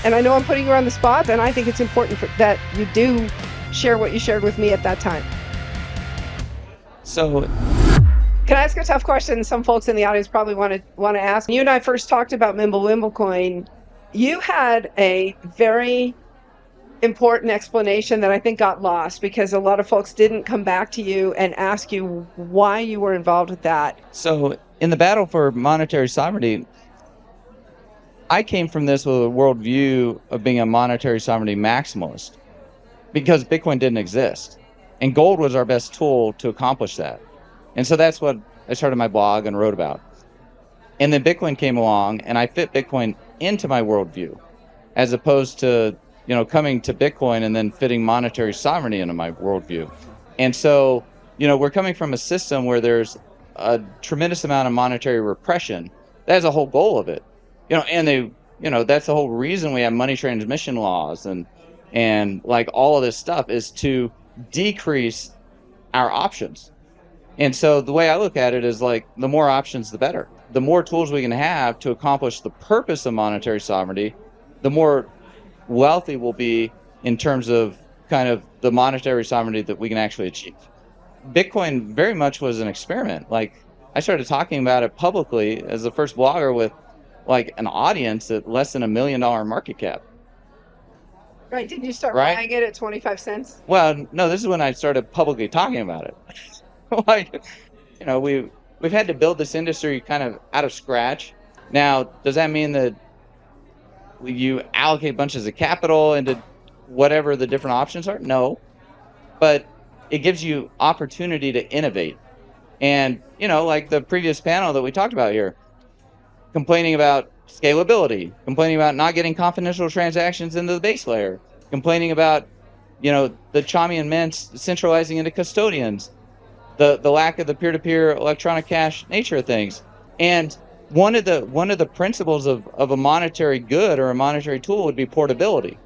And I know I'm putting you on the spot, and I think it's important that you do share what you shared with me at that time. So, can I ask a tough question? Some folks in the audience probably want to ask. You and I first talked about Mimblewimble coin. You had a very important explanation that I think got lost because a lot of folks didn't come back to you and ask you why you were involved with that. so in the battle for monetary sovereignty, I came from this with a worldview of being a monetary sovereignty maximalist because Bitcoin didn't exist. And gold was our best tool to accomplish that. And so that's what I started my blog and wrote about. And then Bitcoin came along and I fit Bitcoin into my worldview as opposed to, coming to Bitcoin and then fitting monetary sovereignty into my worldview. And so, we're coming from a system where there's a tremendous amount of monetary repression. That's the whole goal of it. That's the whole reason we have money transmission laws and like all of this stuff is to decrease our options. And so the way I look at it is like the more options, the better. The more tools we can have to accomplish the purpose of monetary sovereignty, the more wealthy we'll be in terms of kind of the monetary sovereignty that we can actually achieve. Bitcoin very much was an experiment. Like I started talking about it publicly as the first blogger with like an audience at less than $1 million market cap. Right. Did you start Right? buying it at 25 cents? Well, no, this is when I started publicly talking about it. Like, we've had to build this industry kind of out of scratch. Now, does that mean that you allocate bunches of capital into whatever the different options are? No, but it gives you opportunity to innovate. And, like the previous panel that we talked about here, complaining about scalability, complaining about not getting confidential transactions into the base layer, complaining about, the Chaumian mints centralizing into custodians, the lack of the peer-to-peer electronic cash nature of things. And one of the principles of a monetary good or a monetary tool would be portability.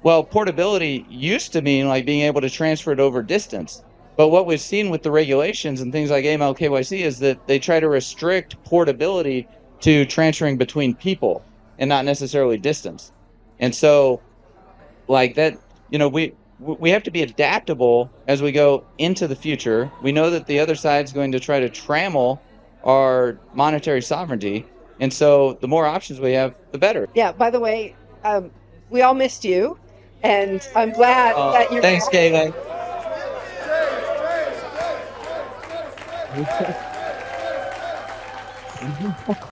Well, portability used to mean like being able to transfer it over distance. But what we've seen with the regulations and things like AML KYC is that they try to restrict portability to transferring between people and not necessarily distance. And so like that, we have to be adaptable as we go into the future. We know that the other side's going to try to trammel our monetary sovereignty. And so the more options we have, the better. Yeah, by the way, we all missed you. And I'm glad that you're... Thanks, Kayla.